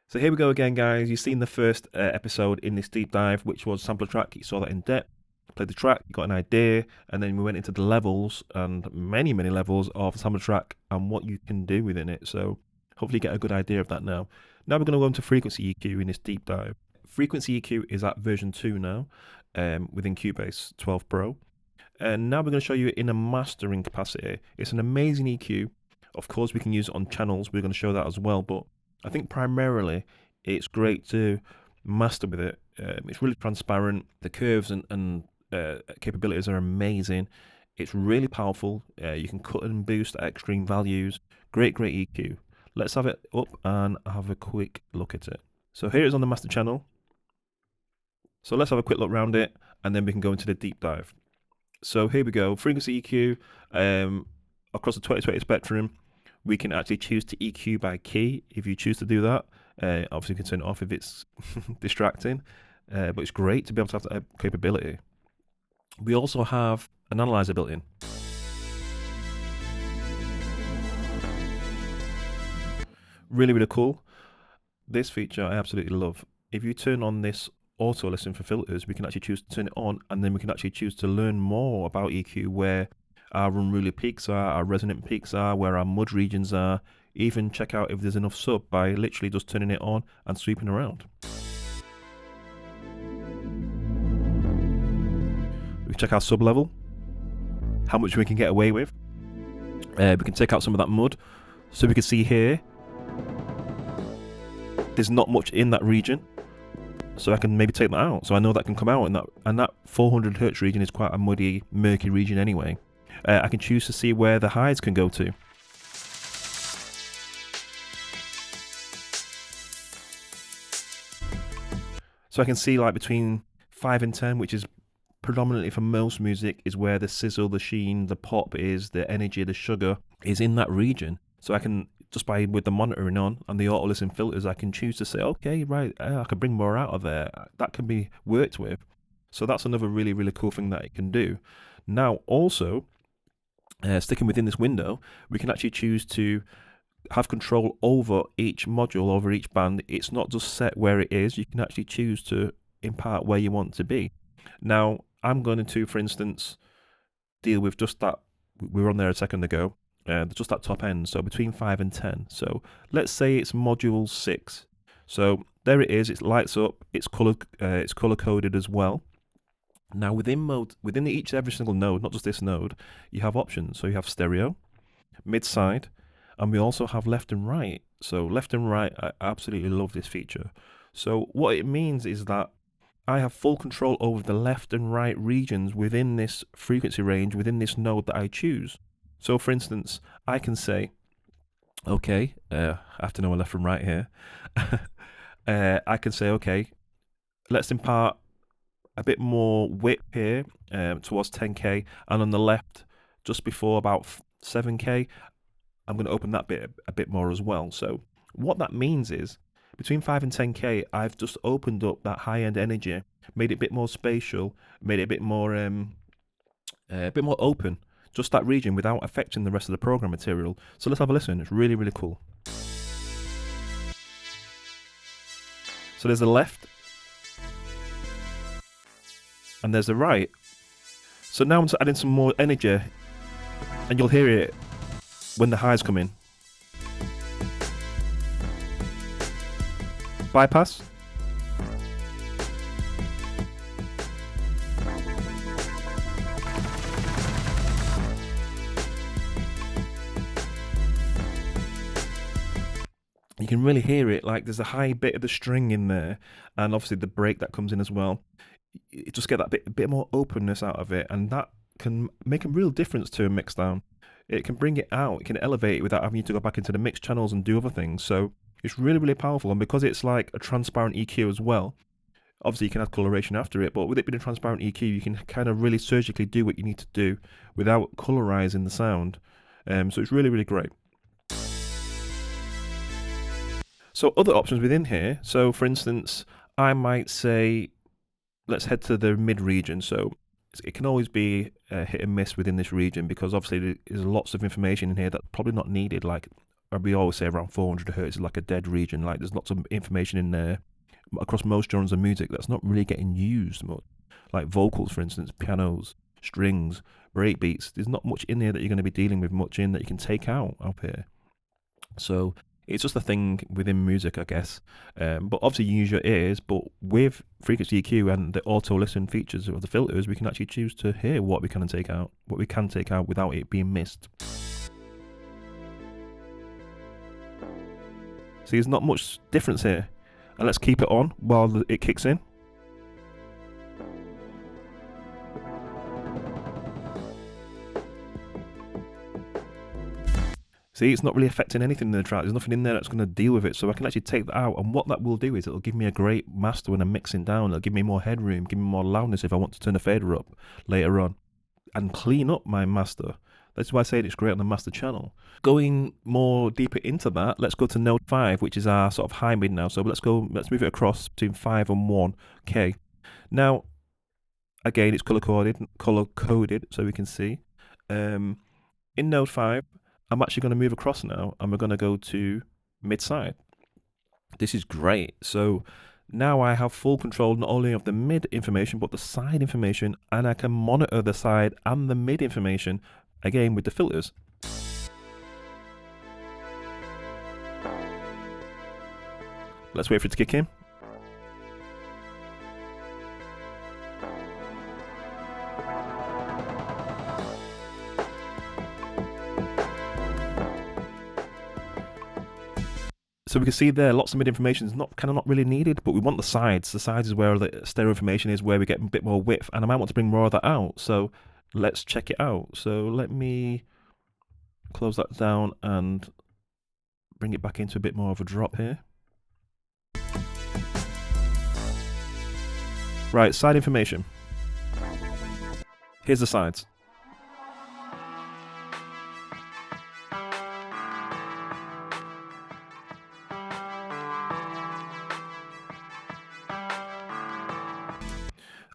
So here we go again, guys. You've seen the first episode in this deep dive, which was sampler track. You saw that in depth, played the track, you got an idea, and then we went into the levels and many levels of the sampler track and what you can do within it. So hopefully you get a good idea of that now. Now we're going to go into frequency EQ in this deep dive. Frequency EQ is at version 2 now within Cubase 12 Pro. And now we're going to show you in a mastering capacity. It's an amazing EQ. Of course, we can use it on channels. We're going to show that as well, but I think primarily it's great to master with it. It's really transparent. The curves and capabilities are amazing. It's really powerful. You can cut and boost at extreme values. Great EQ. Let's have it up and have a quick look at it. So here it is on the master channel. So let's have a quick look around it and then we can go into the deep dive. So here we go, frequency EQ across the 2020 spectrum. We can actually choose to EQ by key if you choose to do that. Obviously, you can turn it off if it's distracting, but it's great to be able to have that capability. We also have an analyzer built in. Really cool. This feature I absolutely love. If you turn on this auto listen for filters, we can actually choose to turn it on, and then we can actually choose to learn more about EQ, where our unruly peaks are, our resonant peaks are, where our mud regions are, even check out if there's enough sub by literally just turning it on and sweeping around. We can check our sub level, how much we can get away with. We can take out some of that mud, so we can see here there's not much in that region, so I can maybe take that out, so I know that can come out, and that 400 hertz region is quite a muddy, murky region anyway. I can choose to see where the highs can go to. So I can see like between 5 and 10, which is predominantly for most music, is where the sizzle, the sheen, the pop is, the energy, the sugar is in that region. So I can, just by with the monitoring on and the auto listen filters, I can choose to say, okay, right, I can bring more out of there. That can be worked with. So that's another really cool thing that it can do. Now also, sticking within this window, we can actually choose to have control over each module, over each band. It's not just set where it is. You can actually choose to impart where you want to be. Now, I'm going to, for instance, deal with just that. We were on there a second ago. Just that top end, so between 5 and 10. So let's say it's module 6. So there it is. It lights up. It's color coded as well. Now within every single node, not just this node, you have options. So you have stereo, mid-side, and we also have left and right. So left and right, I absolutely love this feature. So what it means is that I have full control over the left and right regions within this frequency range, within this node that I choose. So for instance, I can say, okay, I have to know my left and right here. I can say, okay, let's impart a bit more width here towards 10k, and on the left, just before about 7k, I'm going to open that bit a bit more as well. So what that means is, between 5 and 10k, I've just opened up that high-end energy, made it a bit more spatial, made it a bit more open, just that region, without affecting the rest of the program material. So let's have a listen. It's really cool. So there's the left, and there's the right. So now I'm just adding some more energy, and you'll hear it when the highs come in. Bypass. You can really hear it, like there's a high bit of the string in there, and obviously the break that comes in as well. You just get that bit more openness out of it, and that can make a real difference to a mix down. It can bring it out, it can elevate it without having you to go back into the mix channels and do other things. So it's really powerful, and because it's like a transparent EQ as well, obviously you can add coloration after it, but with it being a transparent EQ, you can kind of really surgically do what you need to do without colorizing the sound. So it's really great. So other options within here, so for instance, I might say, let's head to the mid region. So it can always be hit and miss within this region, because obviously there's lots of information in here that's probably not needed, like we always say around 400 hertz is like a dead region. Like there's lots of information in there across most genres of music that's not really getting used much. Like vocals, for instance, pianos, strings, breakbeats. There's not much in there that you're going to be dealing with much in that you can take out up here. So it's just a thing within music, I guess. But obviously you use your ears, but with frequency EQ and the auto listen features of the filters, we can actually choose to hear what we can take out, without it being missed. See, there's not much difference here. And let's keep it on while it kicks in. See, it's not really affecting anything in the track. There's nothing in there that's going to deal with it. So I can actually take that out. And what that will do is it'll give me a great master when I'm mixing down. It'll give me more headroom, give me more loudness if I want to turn the fader up later on. And clean up my master. That's why I say it's great on the master channel. Going more deeper into that, let's go to node 5, which is our sort of high mid now. So let's move it across between 5 and 1. Okay. Now, again, it's color coded, so we can see. In node 5, I'm actually going to move across now, and we're going to go to mid side. This is great. So now I have full control not only of the mid information, but the side information, and I can monitor the side and the mid information, again, with the filters. Let's wait for it to kick in. So we can see there, lots of mid information is not really needed, but we want the sides. The sides is where the stereo information is, where we get a bit more width, and I might want to bring more of that out. So let's check it out. So let me close that down and bring it back into a bit more of a drop here. Right, side information. Here's the sides.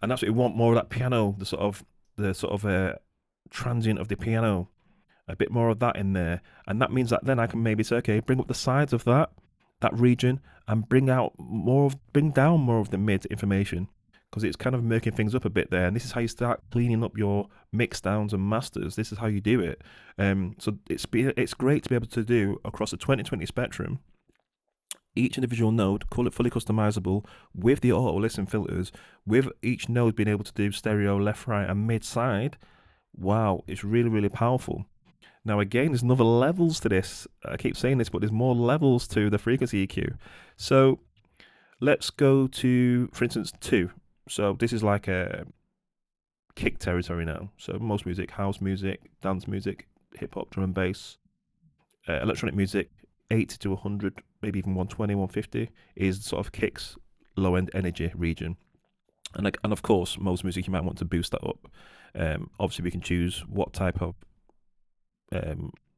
And that's what we want, more of that piano, the sort of transient of the piano, a bit more of that in there. And that means that then I can maybe say, okay, bring up the sides of that region and bring down more of the mid information, because it's kind of murking things up a bit there. And this is how you start cleaning up your mix downs and masters. This is how you do it. So it's great to be able to do across the 2020 spectrum. Each individual node, call it fully customizable with the auto listen filters, with each node being able to do stereo, left, right, and mid side. Wow, it's really, really powerful. Now, again, there's another levels to this. I keep saying this, but there's more levels to the frequency EQ. So let's go to, for instance, 2. So this is like a kick territory now. So most music, house music, dance music, hip hop, drum and bass, electronic music, 80 to 100, maybe even 120, 150 is sort of kicks, low end energy region. And of course, most music you might want to boost that up. Obviously, we can choose what type of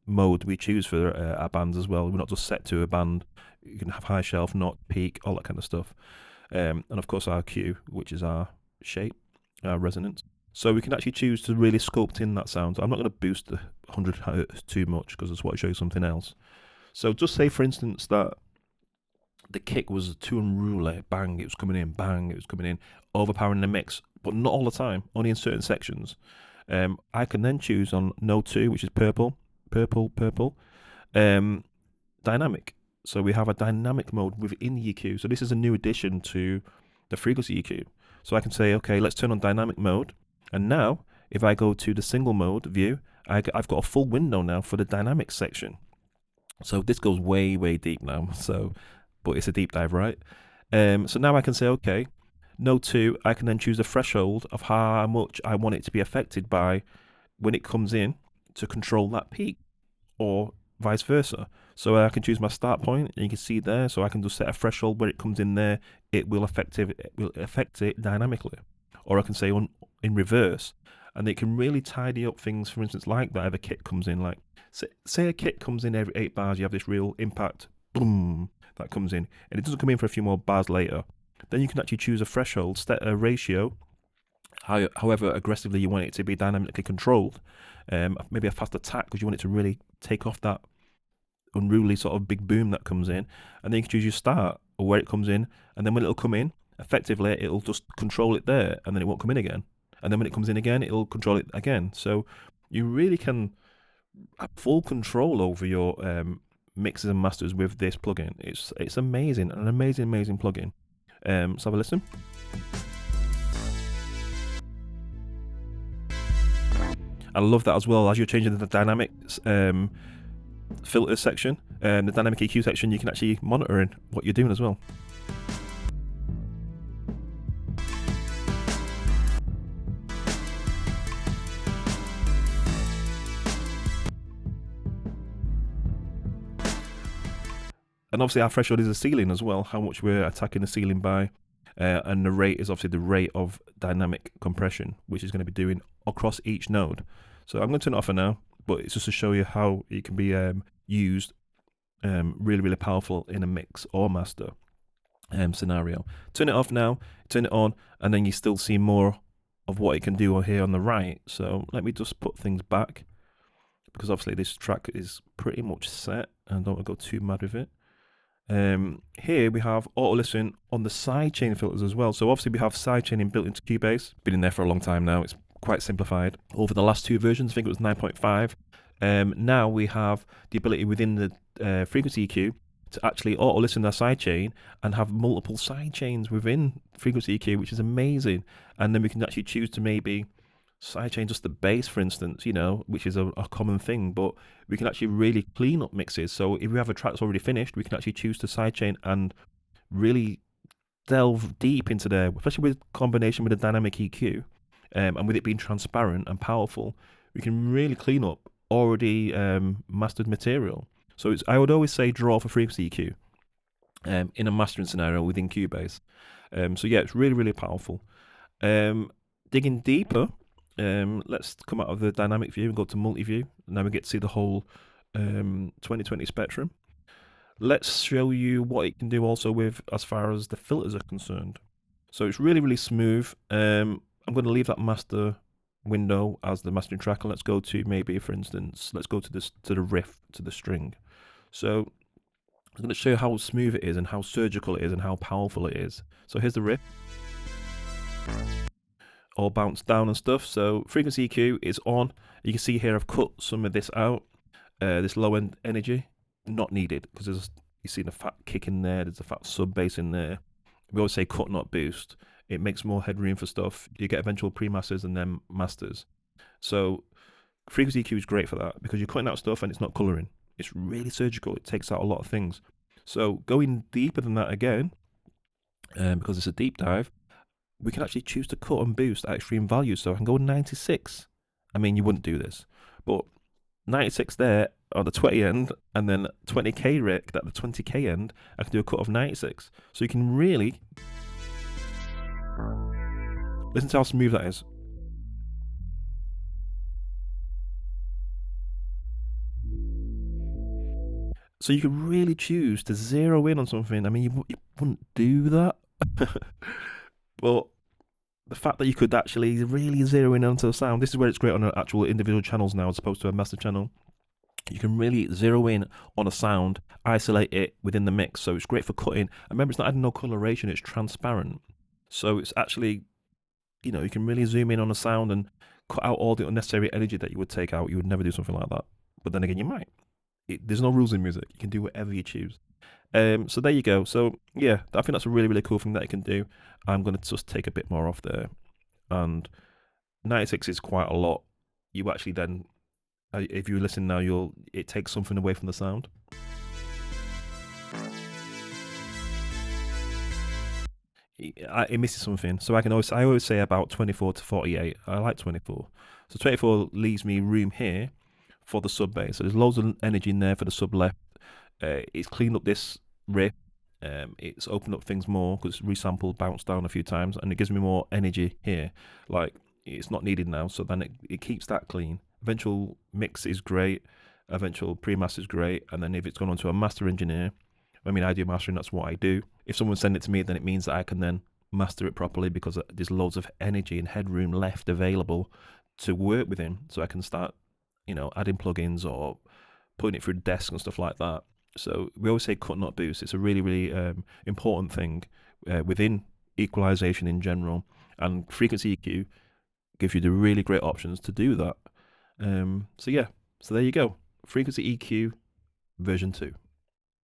mode we choose for our bands as well. We're not just set to a band. You can have high shelf, not peak, all that kind of stuff. And of course, our Q, which is our shape, our resonance. So we can actually choose to really sculpt in that sound. So I'm not going to boost the 100 hertz too much, because I just want to show you something else. So just say, for instance, that the kick was too unruly, bang, it was coming in, bang, it was coming in, overpowering the mix, but not all the time, only in certain sections. I can then choose on node 2, which is purple, dynamic. So we have a dynamic mode within the EQ. So this is a new addition to the frequency EQ. So I can say, okay, let's turn on dynamic mode. And now, if I go to the single mode view, I've got a full window now for the dynamic section. So this goes way, way deep now. But it's a deep dive, right? So now I can say, okay, node 2, I can then choose a threshold of how much I want it to be affected by when it comes in to control that peak, or vice versa. So I can choose my start point, and you can see there. So I can just set a threshold where it comes in there. It will affect it dynamically, or I can say in reverse, and it can really tidy up things. For instance, like that, if a kick comes in, like say a kick comes in every 8 bars, you have this real impact, boom, that comes in, and it doesn't come in for a few more bars later. Then you can actually choose a threshold, set a ratio, however aggressively you want it to be dynamically controlled. Maybe a fast attack, because you want it to really take off that unruly sort of big boom that comes in, and then you can choose your start or where it comes in, and then when it'll come in, effectively it'll just control it there, and then it won't come in again, and then when it comes in again, it'll control it again. So you really can have full control over your mixes and masters with this plugin. It's amazing, an amazing plugin. Let's have a listen. I love that as well. As you're changing the dynamics filter section, the dynamic EQ section, you can actually monitor what you're doing as well. And obviously our threshold is the ceiling as well, how much we're attacking the ceiling by. And the rate is obviously the rate of dynamic compression, which is going to be doing across each node. So I'm going to turn it off for now, but it's just to show you how it can be used really powerful in a mix or master scenario. Turn it off now, turn it on, and then you still see more of what it can do here on the right. So let me just put things back, because obviously this track is pretty much set and I don't want to go too mad with it. Here we have auto listen on the sidechain filters as well. So obviously we have sidechaining built into Cubase. Been in there for a long time now. It's quite simplified. Over the last two versions, I think it was 9.5. Now we have the ability within the frequency EQ to actually auto listen their sidechain and have multiple sidechains within frequency EQ, which is amazing. And then we can actually choose to maybe sidechain just the bass, for instance, which is a common thing, but we can actually really clean up mixes. So if we have a track that's already finished, we can actually choose to sidechain and really delve deep into there, especially with combination with the dynamic EQ, and with it being transparent and powerful, we can really clean up already mastered material. So I would always say draw for frequency EQ in a mastering scenario within Cubase. So yeah, it's really powerful. Digging deeper, let's come out of the dynamic view and go to multi-view. Now we get to see the whole 2020 spectrum. Let's show you what it can do also with as far as the filters are concerned. So it's really smooth. I'm going to leave that master window as the mastering track, and let's go to maybe, for instance, let's go to the riff, to the string. So I'm going to show you how smooth it is and how surgical it is and how powerful it is. So here's the riff, all bounced down and stuff. So frequency EQ is on. You can see here I've cut some of this out. This low end energy, not needed, because you see the fat kick in there, there's a fat sub bass in there. We always say cut, not boost. It makes more headroom for stuff. You get eventual pre-masters and then masters. So frequency EQ is great for that, because you're cutting out stuff and it's not colouring. It's really surgical. It takes out a lot of things. So going deeper than that again, because it's a deep dive, we can actually choose to cut and boost at extreme values. So I can go 96. I mean, you wouldn't do this, but 96 there on the 20 end, and then 20k rec at the 20k end, I can do a cut of 96. So you can really listen to how smooth that is. So you can really choose to zero in on something. I mean, you wouldn't do that. But the fact that you could actually really zero in onto the sound, this is where it's great on actual individual channels now as opposed to a master channel. You can really zero in on a sound, isolate it within the mix. So it's great for cutting. And remember, it's not adding no coloration, it's transparent. So it's actually, you can really zoom in on a sound and cut out all the unnecessary energy that you would take out. You would never do something like that. But then again, you might. There's no rules in music. You can do whatever you choose. So there you go. So yeah, I think that's a really cool thing that it can do. I'm going to just take a bit more off there. And 96 is quite a lot. You actually then, if you listen now, it takes something away from the sound. It misses something. So I always say about 24 to 48. I like 24. So 24 leaves me room here for the sub bass. So there's loads of energy in there for the sub left. It's cleaned up this riff. It's opened up things more because it's resampled, bounced down a few times, and it gives me more energy here. Like, it's not needed now, so then it keeps that clean. Eventual mix is great. Eventual pre-master is great. And then if it's gone on to a master engineer, I mean, I do mastering, that's what I do. If someone sends it to me, then it means that I can then master it properly because there's loads of energy and headroom left available to work within. So I can start, adding plugins or putting it through desk and stuff like that. So we always say cut not boost. It's a really really important thing within equalization in general, and frequency EQ gives you the really great options to do that. So yeah, so there you go, frequency EQ version 2.